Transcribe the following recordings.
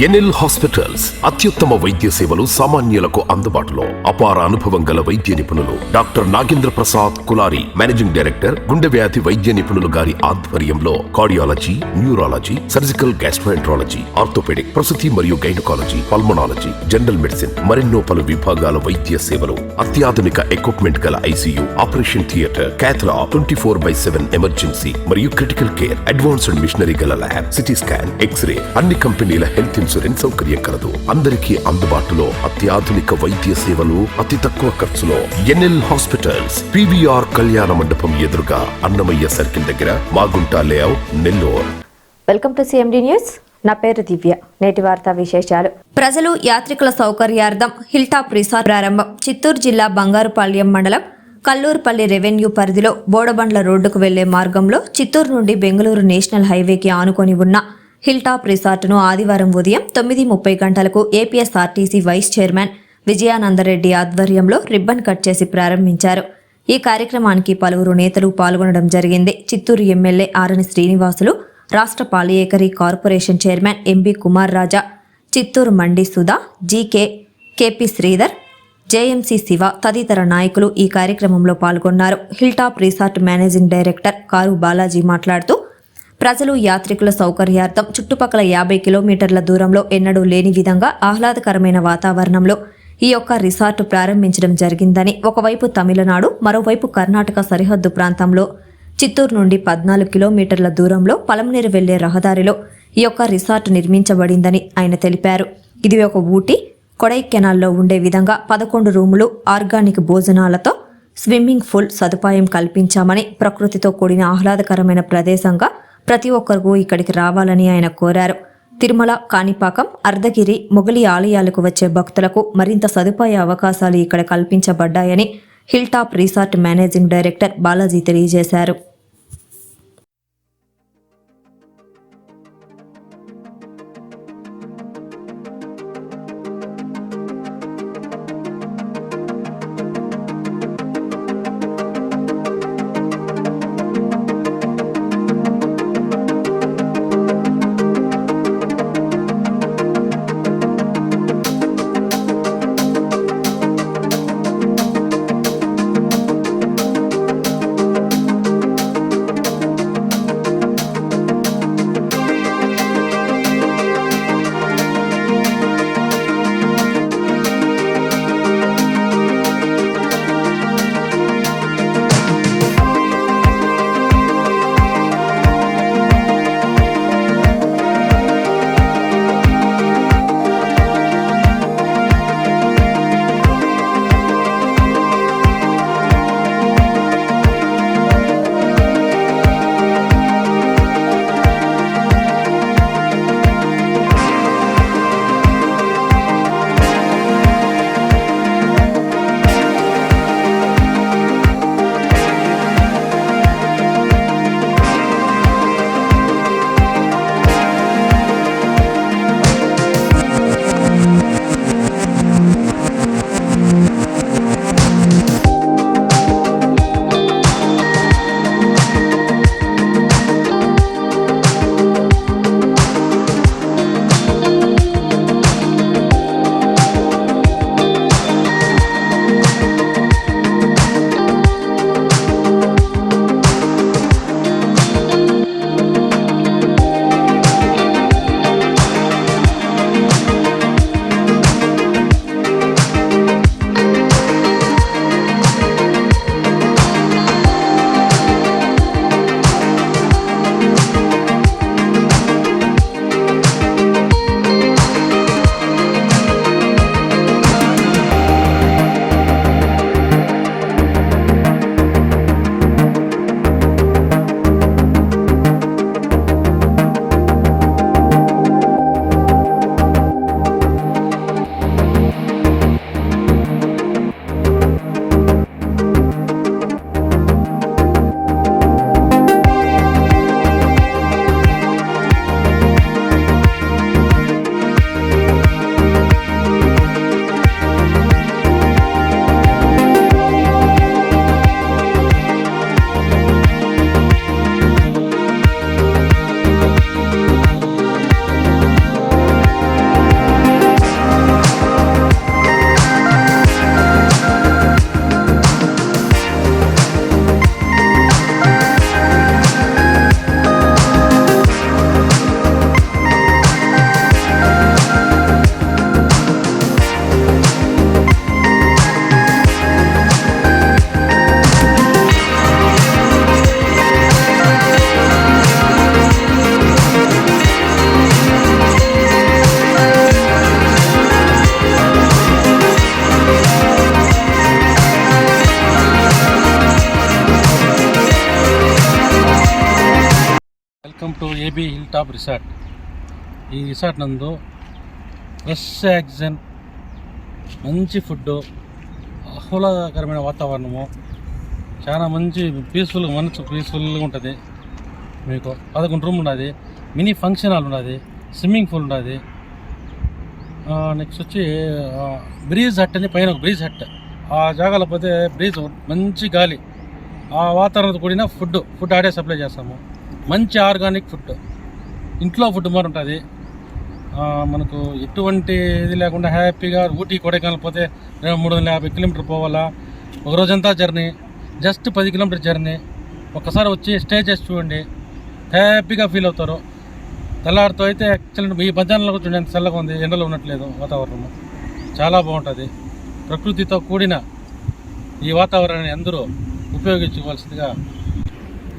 NL hospitals అత్యుత్తమ వైద్య సేవలు సామాన్యులకు అందుబాటులో. అపార అనుభవం గల వైద్య నిపుణులు doctor Nagendra Prasad Kulari, managing director, గుండె వ్యాధి వైద్య నిపుణులు గారి ఆధ్వర్యంలో cardiology, neurology, surgical gastroenterology, orthopedic, ప్రసూతి మరియు గైనకాలజీ, పల్మనాలజీ, జనరల్ మెడిసిన్ మరెన్నో పలు విభాగాల వైద్య సేవలు. అత్యాధునిక ఎక్విప్మెంట్ గల ఐసీయూ, ఆపరేషన్ థియేటర్, క్యాథ్లా, 24/7 ఎమర్జెన్సీ మరియు క్రిటికల్ కేర్, అడ్వాన్స్డ్ మిషనరీ గల ల్యాబ్, సిటీ స్కాన్, ఎక్స్రే, అన్ని కంపెనీల హెల్త్ ఇన్సూరెన్స్ సౌకర్యం కలదు. అందరికీ అందుబాటులో అత్యాధునిక వైద్య సేవలు అతి తక్కువ ఖర్చులో. ఎన్ఎల్ హాస్పిటల్స్, పివిఆర్ కళ్యాణ మండపం ఎదురుగా, అన్నమయ్య సర్కిల్ దగ్గర, Magunta layout, Nellore. Welcome to CMD news. నా పేరు దివ్య. నేటి వార్తా విశేషాలు. ప్రజలు యాత్రికుల సౌకర్యార్థం హిల్ టాప్ రిసార్ట్ ప్రారంభం. చిత్తూరు జిల్లా బంగారుపాళ్యం మండలం కల్లూరుపల్లి రెవెన్యూ పరిధిలో బోడబండ్ల రోడ్డుకు వెళ్లే మార్గంలో చిత్తూరు నుండి బెంగళూరు నేషనల్ హైవేకి ఆనుకొని ఉన్న హిల్ టాప్ రిసార్టును ఆదివారం ఉదయం 9:30 గంటలకు ఏపీఎస్ఆర్టీసీ వైస్ చైర్మన్ విజయానందరెడ్డి ఆధ్వర్యంలో రిబ్బన్ కట్ చేసి ప్రారంభించారు. ఈ కార్యక్రమానికి పలువురు నేతలు పాల్గొనడం జరిగింది. చిత్తూరు ఎమ్మెల్యే ఆరణి శ్రీనివాసులు, రాష్ట్ర Palyekari corporation chairman MB Kumar Raja, Chittoor Mandi Sudha, GK, KP Sridhar, JMC Siva తదితర నాయకులు ఈ కార్యక్రమంలో పాల్గొన్నారు. Hill top resort managing director కారు బాలాజీ మాట్లాడుతూ, ప్రజలు యాత్రికుల సౌకర్యార్థం చుట్టుపక్కల 50 కిలోమీటర్ల దూరంలో ఎన్నడూ లేని విధంగా ఆహ్లాదకరమైన వాతావరణంలో ఈ యొక్క రిసార్టు ప్రారంభించడం జరిగిందని, ఒకవైపు తమిళనాడు, మరోవైపు కర్ణాటక సరిహద్దు ప్రాంతంలో చిత్తూరు నుండి 14 కిలోమీటర్ల దూరంలో పలమనేరు వెళ్లే రహదారిలో ఈ యొక్క రిసార్టు నిర్మించబడిందని ఆయన తెలిపారు. ఇది ఒక ఊటీ, కొడైకెనాల్లో ఉండే విధంగా 11 రూములు, ఆర్గానిక్ భోజనాలతో స్విమ్మింగ్ పూల్ సదుపాయం కల్పించామని, ప్రకృతితో కూడిన ఆహ్లాదకరమైన ప్రదేశంగా ప్రతి ఒక్కరూ ఇక్కడికి రావాలని ఆయన కోరారు. తిరుమల, కాణిపాకం, అర్ధగిరి, మొగలి ఆలయాలకు వచ్చే భక్తులకు మరింత సదుపాయ అవకాశాలు ఇక్కడ కల్పించబడ్డాయని hill top resort managing director Balaji తెలియజేశారు. డేబీ హిల్ టాప్ రిసార్ట్. ఈ రిసార్ట్ నందు ఫ్రెష్ ఆక్సిజన్, మంచి ఫుడ్, ఆహ్లాదకరమైన వాతావరణము, చాలా మంచి మనసు పీస్ఫుల్గా ఉంటుంది. మీకు 11 రూమ్ ఉన్నది, మినీ ఫంక్షన్ హాల్ ఉన్నది, స్విమ్మింగ్ పూల్ ఉన్నది. నెక్స్ట్ వచ్చి బ్రీజ్ హట్ అని పైన ఒక బ్రీజ్ హట్, ఆ జాగాలో పోతే బ్రీజ్ మంచి గాలి, ఆ వాతావరణంతో కూడిన ఫుడ్ ఆడే సప్లై చేస్తాము. మంచి ఆర్గానిక్ ఫుడ్, ఇంట్లో ఫుడ్ మరి ఉంటుంది. మనకు ఎటువంటి ఇది లేకుండా హ్యాపీగా ఊటీ కొడైకెనాల్ పోతే 350 కిలోమీటర్ పోవాలా, ఒక రోజంతా జర్నీ, జస్ట్ 10 కిలోమీటర్ జర్నీ. ఒక్కసారి వచ్చి స్టే చేసి చూడండి, హ్యాపీగా ఫీల్ అవుతారు. తెల్లారితో అయితే యాక్చువల్లీ ఈ మధ్యాహ్నంలో కూర్చోండి, ఎంత చల్లగా ఉంది, ఎండలో ఉన్నట్లేదు వాతావరణము, చాలా బాగుంటుంది. ప్రకృతితో కూడిన ఈ వాతావరణాన్ని అందరూ ఉపయోగించుకోవాల్సిందిగా.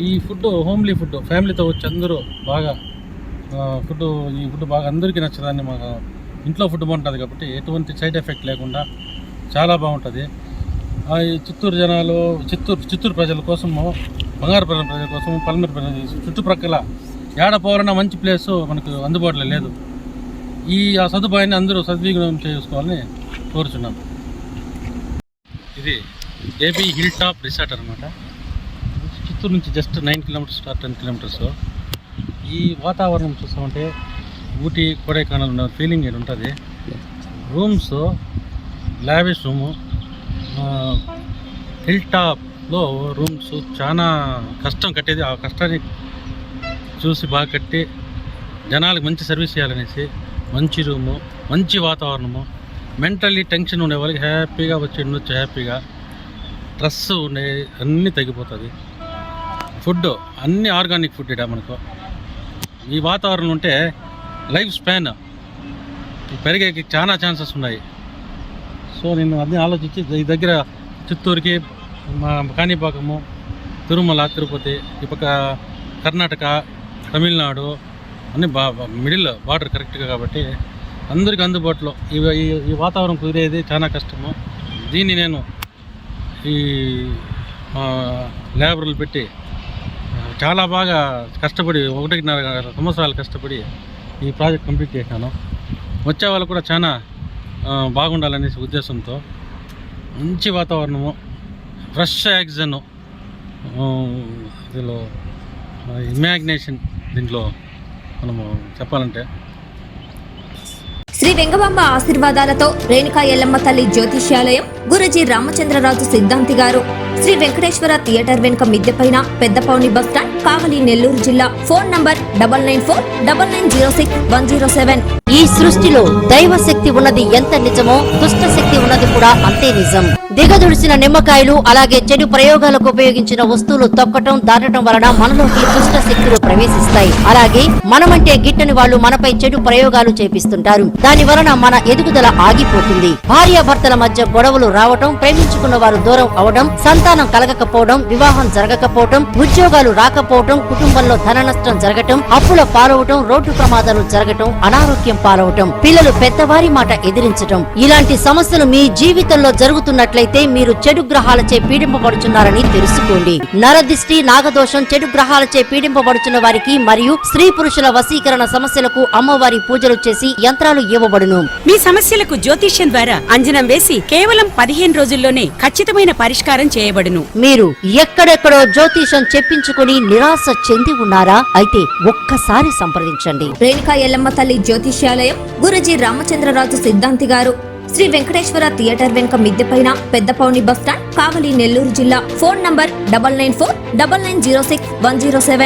ఈ ఫుడ్ హోమ్లీ ఫుడ్, ఫ్యామిలీతో వచ్చి అందరూ బాగా ఈ ఫుడ్ బాగా అందరికీ నచ్చదాన్ని. మాకు ఇంట్లో ఫుడ్ బాగుంటుంది కాబట్టి ఎటువంటి సైడ్ ఎఫెక్ట్ లేకుండా చాలా బాగుంటుంది. ఈ చిత్తూరు ప్రజల కోసము, బంగారుపల్లి ప్రజల కోసం, పల్మేరు ప్రజల చుట్టుప్రక్కల ఏడ పోవాలన్నా మంచి ప్లేసు మనకు అందుబాటులో లేదు. ఆ సదుపాయాన్ని అందరూ సద్వినియోగం చేసుకోవాలని కోరుచున్నాం. ఇది డేబీ హిల్ టాప్ రిసార్ట్ అనమాట. చిత్తూరు నుంచి జస్ట్ 9 కిలోమీటర్స్ 10 కిలోమీటర్స్. ఈ వాతావరణం చూస్తామంటే ఊటీ కొడైకెనాల్ ఉన్న ఫీలింగ్ ఇది ఉంటుంది. రూమ్స్ లావిష్ రూము, హిల్ టాప్లో రూమ్స్ చాలా కష్టం కట్టేది. ఆ కష్టాన్ని చూసి బాగా కట్టి జనాలకు మంచి సర్వీస్ చేయాలనేసి మంచి రూము, మంచి వాతావరణము, మెంటల్లీ టెన్షన్ ఉండే వాళ్ళకి హ్యాపీగా వచ్చి ఉండొచ్చు. హ్యాపీగా స్ట్రెస్ ఉండే అన్నీ తగ్గిపోతుంది. ఫుడ్ అన్నీ ఆర్గానిక్ ఫుడ్ ఇడ మనకు. ఈ వాతావరణం ఉంటే లైఫ్ స్పాన్ పెరిగేకి చాలా ఛాన్సెస్ ఉన్నాయి. సో నేను అన్నీ ఆలోచించి ఈ దగ్గర చిత్తూరుకి, కాణిపాకము, తిరుమల, తిరుపతి, ఈ పక్క కర్ణాటక, తమిళనాడు అన్నీ మిడిల్ బార్డర్ కరెక్ట్గా కాబట్టి అందరికీ అందుబాటులో. ఈ వాతావరణం కుదిరేది చాలా కష్టము. దీన్ని నేను ఈ లేబర్లు పెట్టి చాలా బాగా కష్టపడి 1.5 సంవత్సరాలు కష్టపడి ఈ ప్రాజెక్ట్ కంప్లీట్ చేశాను. వచ్చే వాళ్ళు కూడా చాలా బాగుండాలనేసి ఉద్దేశంతో మంచి వాతావరణము, ఫ్రెష్ ఆక్సిజన్, దీనిలో ఇమాజినేషన్, దీంట్లో మనము చెప్పాలంటే శ్రీ వెంగబాంబ ఆశీర్వాదాలతో రేణుకా ఎల్లమ్మ తల్లి జ్యోతిష్యాలయం, గురూజీ రామచంద్రరాజు సిద్ధాంతి గారు, శ్రీ వెంకటేశ్వర థియేటర్ వెనుక మిద్దెపైన, పెద్దపౌని బస్టాండ్, కావలి, నెల్లూరు జిల్లా. Phone number 9949906107. ఈ సృష్టిలో దైవ శక్తి ఉన్నది ఎంత నిజమో దుష్ట శక్తి ఉన్నది కూడా అంతే నిజం. దిగదుడిసిన నిమ్మకాయలు, అలాగే చెడు ప్రయోగాలకు ఉపయోగించిన వస్తువులు తొక్కటం, దాటడం వలన మనలోకి దుష్ట శక్తులు ప్రవేశిస్తాయి. అలాగే మనమంటే గిట్టని వాళ్ళు మనపై చెడు ప్రయోగాలు చేపిస్తుంటారు. దాని వలన మన ఎదుగుదల ఆగిపోతుంది. భార్యాభర్తల మధ్య గొడవలు రావటం, ప్రేమించుకున్న వారు దూరం అవడం, సంతానం కలగకపోవడం, వివాహం జరగకపోవటం, ఉద్యోగాలు రాకపోవటం, కుటుంబంలో ధన నష్టం జరగటం, అప్పుల పాలవటం, రోడ్డు ప్రమాదాలు జరగటం, అనారోగ్యం పాలవటం, పిల్లలు పెద్దవారి మాట ఎదిరించటం, ఇలాంటి సమస్యలు మీ జీవితంలో జరుగుతున్నట్లయితే మీరు చెడు గ్రహాలచే పీడింపబడుచున్నారని తెలుసుకోండి. నరదిష్టి, నాగదోషం, చెడు గ్రహాలచే పీడింపబడుచున్న వారికి మరియు స్త్రీ పురుషుల వశీకరణ సమస్యలకు అమ్మవారి పూజలు చేసి యంత్రాలు ఇవ్వబడును. మీ సమస్యలకు జ్యోతిష్యం ద్వారా అంజనం వేసి కేవలం 15 రోజుల్లోనే ఖచ్చితమైన పరిష్కారం చేయబడును. మీరు ఎక్కడెక్కడో జ్యోతిషం చెప్పించుకుని నిరాశ చెంది ఉన్నారా? అయితే ఒక్కసారి సంప్రదించండి. రేణుకా ఎల్లమ్మ తల్లి జ్యోతిష్యాలయం, గురూజీ రామచంద్రరాజు సిద్ధాంతి గారు, శ్రీ వెంకటేశ్వర థియేటర్ వెనుక మిద్దెపైన, పెద్దపౌని బస్టాండ్, కావలి, నెల్లూరు జిల్లా. Phone number 9949906107.